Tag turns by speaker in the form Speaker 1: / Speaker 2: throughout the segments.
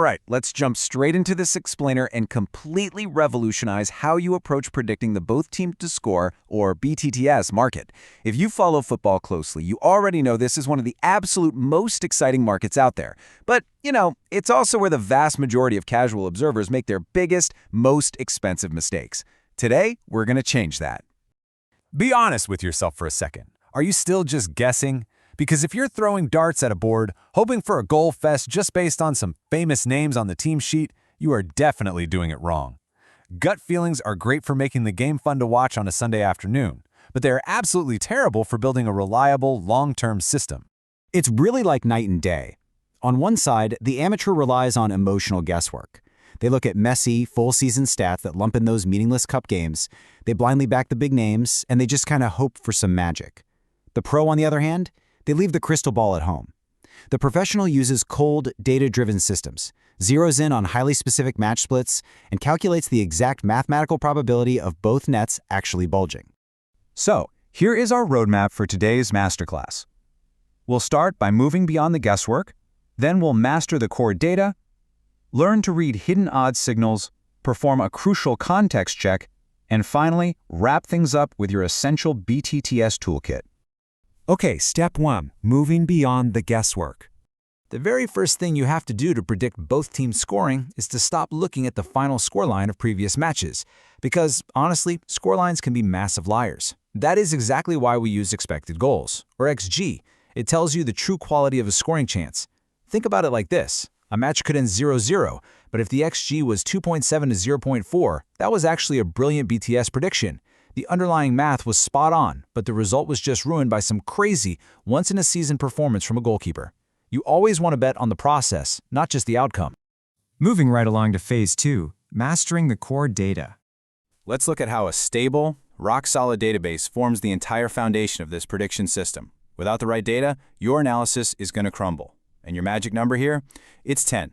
Speaker 1: right, let's jump straight into this explainer and completely revolutionize how you approach predicting the both teams to score, or BTTS, market. If you follow football closely, you already know this is one of the absolute most exciting markets out there. But, it's also where the vast majority of casual observers make their biggest, most expensive mistakes. Today, we're going to change that.
Speaker 2: Be honest with yourself for a second. Are you still just guessing? Because if you're throwing darts at a board, hoping for a goal fest just based on some famous names on the team sheet, you are definitely doing it wrong. Gut feelings are great for making the game fun to watch on a Sunday afternoon, but they are absolutely terrible for building a reliable, long-term system.
Speaker 3: It's really like night and day. On one side, the amateur relies on emotional guesswork. They look at messy, full-season stats that lump in those meaningless cup games, they blindly back the big names, and they just kind of hope for some magic. The pro, on the other hand, they leave the crystal ball at home. The professional uses cold, data-driven systems, zeroes in on highly specific match splits, and calculates the exact mathematical probability of both nets actually bulging.
Speaker 1: So, here is our roadmap for today's masterclass. We'll start by moving beyond the guesswork, then we'll master the core data, learn to read hidden odds signals, perform a crucial context check, and finally, wrap things up with your essential BTTS toolkit.
Speaker 2: Okay, step 1, moving beyond the guesswork.
Speaker 4: The very first thing you have to do to predict both teams' scoring is to stop looking at the final scoreline of previous matches, because, honestly, scorelines can be massive liars. That is exactly why we use expected goals, or XG. It tells you the true quality of a scoring chance. Think about it like this. A match could end 0-0, but if the XG was 2.7 to 0.4, that was actually a brilliant BTS prediction. The underlying math was spot on, but the result was just ruined by some crazy, once-in-a-season performance from a goalkeeper. You always want to bet on the process, not just the outcome.
Speaker 2: Moving right along to phase 2, mastering the core data.
Speaker 1: Let's look at how a stable, rock-solid database forms the entire foundation of this prediction system. Without the right data, your analysis is going to crumble. And your magic number here? It's 10.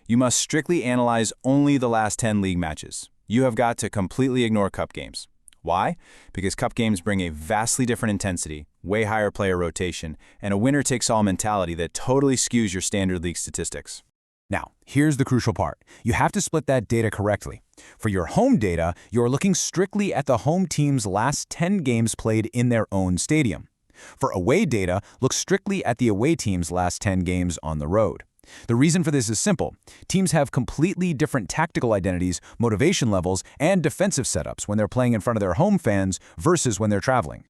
Speaker 1: You must strictly analyze only the last 10 league matches. You have got to completely ignore cup games. Why? Because cup games bring a vastly different intensity, way higher player rotation, and a winner-takes-all mentality that totally skews your standard league statistics.
Speaker 2: Now, here's the crucial part. You have to split that data correctly. For your home data, you're looking strictly at the home team's last 10 games played in their own stadium. For away data, look strictly at the away team's last 10 games on the road. The reason for this is simple. Teams have completely different tactical identities, motivation levels, and defensive setups when they're playing in front of their home fans versus when they're traveling.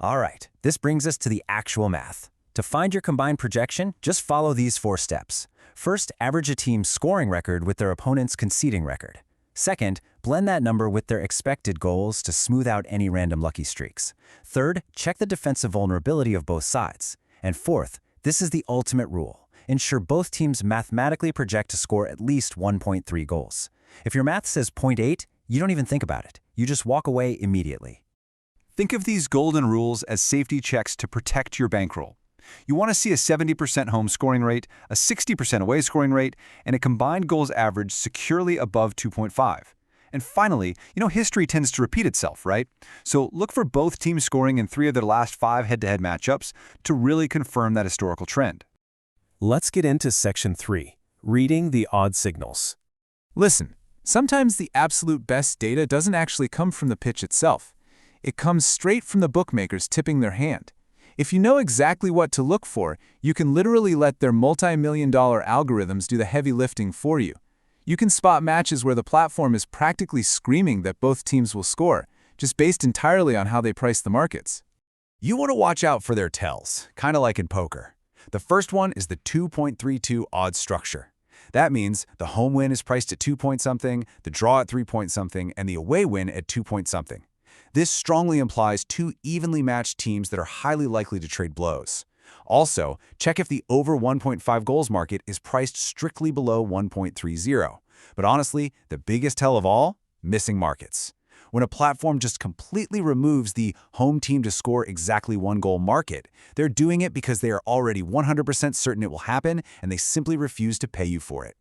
Speaker 5: All right, this brings us to the actual math. To find your combined projection, just follow these 4 steps. First, average a team's scoring record with their opponent's conceding record. Second, blend that number with their expected goals to smooth out any random lucky streaks. Third, check the defensive vulnerability of both sides. And fourth, this is the ultimate rule. Ensure both teams mathematically project to score at least 1.3 goals. If your math says 0.8, you don't even think about it. You just walk away immediately.
Speaker 1: Think of these golden rules as safety checks to protect your bankroll. You want to see a 70% home scoring rate, a 60% away scoring rate, and a combined goals average securely above 2.5. And finally, history tends to repeat itself, right? So look for both teams scoring in 3 of their last 5 head-to-head matchups to really confirm that historical trend.
Speaker 6: Let's get into Section 3, reading the odd signals.
Speaker 4: Listen, sometimes the absolute best data doesn't actually come from the pitch itself. It comes straight from the bookmakers tipping their hand. If you know exactly what to look for, you can literally let their multi-million-dollar algorithms do the heavy lifting for you. You can spot matches where the platform is practically screaming that both teams will score, just based entirely on how they price the markets.
Speaker 2: You want to watch out for their tells, kind of like in poker. The first one is the 2.32 odds structure. That means the home win is priced at 2-point-something, the draw at 3-point-something, and the away win at 2-point-something. This strongly implies 2 evenly matched teams that are highly likely to trade blows. Also, check if the over 1.5 goals market is priced strictly below 1.30. But honestly, the biggest tell of all? Missing markets. When a platform just completely removes the home team to score exactly 1 goal market, they're doing it because they are already 100% certain it will happen and they simply refuse to pay you for it.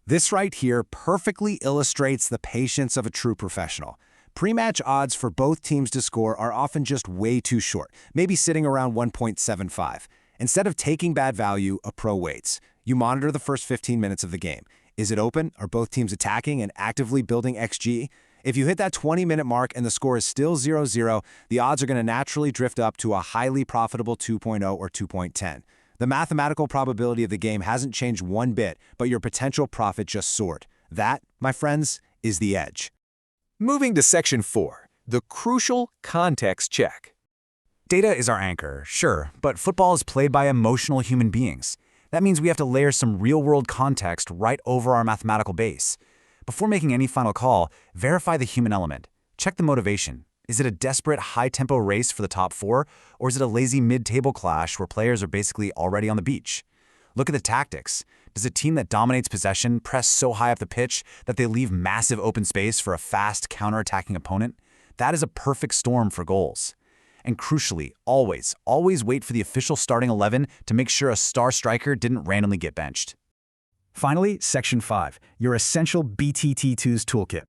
Speaker 3: This right here perfectly illustrates the patience of a true professional. Pre-match odds for both teams to score are often just way too short, maybe sitting around 1.75. Instead of taking bad value, a pro waits.
Speaker 2: You monitor the first 15 minutes of the game. Is it open? Are both teams attacking and actively building XG? If you hit that 20-minute mark and the score is still 0-0, the odds are going to naturally drift up to a highly profitable 2.0 or 2.10. The mathematical probability of the game hasn't changed one bit, but your potential profit just soared. That, my friends, is the edge.
Speaker 7: Moving to Section 4, the crucial context check.
Speaker 3: Data is our anchor, sure, but football is played by emotional human beings. That means we have to layer some real-world context right over our mathematical base. Before making any final call, verify the human element. Check the motivation. Is it a desperate, high-tempo race for the top 4, or is it a lazy mid-table clash where players are basically already on the beach? Look at the tactics. Does a team that dominates possession press so high up the pitch that they leave massive open space for a fast, counter-attacking opponent? That is a perfect storm for goals. And crucially, always wait for the official starting 11 to make sure a star striker didn't randomly get benched.
Speaker 8: Finally, Section 5, your essential BTT2's toolkit.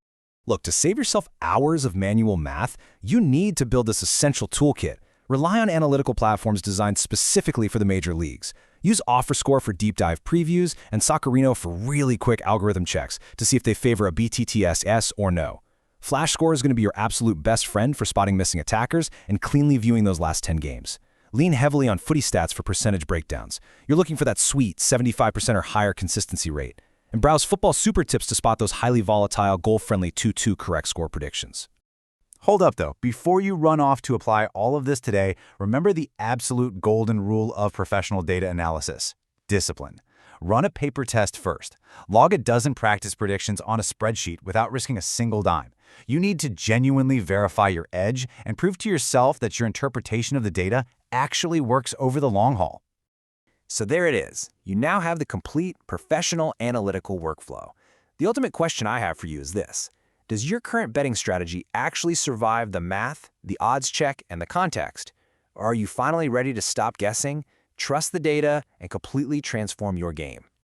Speaker 6: Look, to save yourself hours of manual math, you need to build this essential toolkit. Rely on analytical platforms designed specifically for the major leagues. Use Afriscore for deep dive previews and Soccer Dino for really quick algorithm checks to see if they favor a BTTS yes or no. FlashScore is going to be your absolute best friend for spotting missing attackers and cleanly viewing those last 10 games. Lean heavily on footy stats for percentage breakdowns. You're looking for that sweet 75% or higher consistency rate. And browse football super tips to spot those highly volatile, goal-friendly 2-2 correct score predictions.
Speaker 3: Hold up, though. Before you run off to apply all of this today, remember the absolute golden rule of professional data analysis: discipline. Run a paper test first. Log a dozen practice predictions on a spreadsheet without risking a single dime. You need to genuinely verify your edge and prove to yourself that your interpretation of the data actually works over the long haul.
Speaker 5: So there it is. You now have the complete professional analytical workflow. The ultimate question I have for you is this: does your current betting strategy actually survive the math, the odds check, and the context? Or are you finally ready to stop guessing, trust the data, and completely transform your game?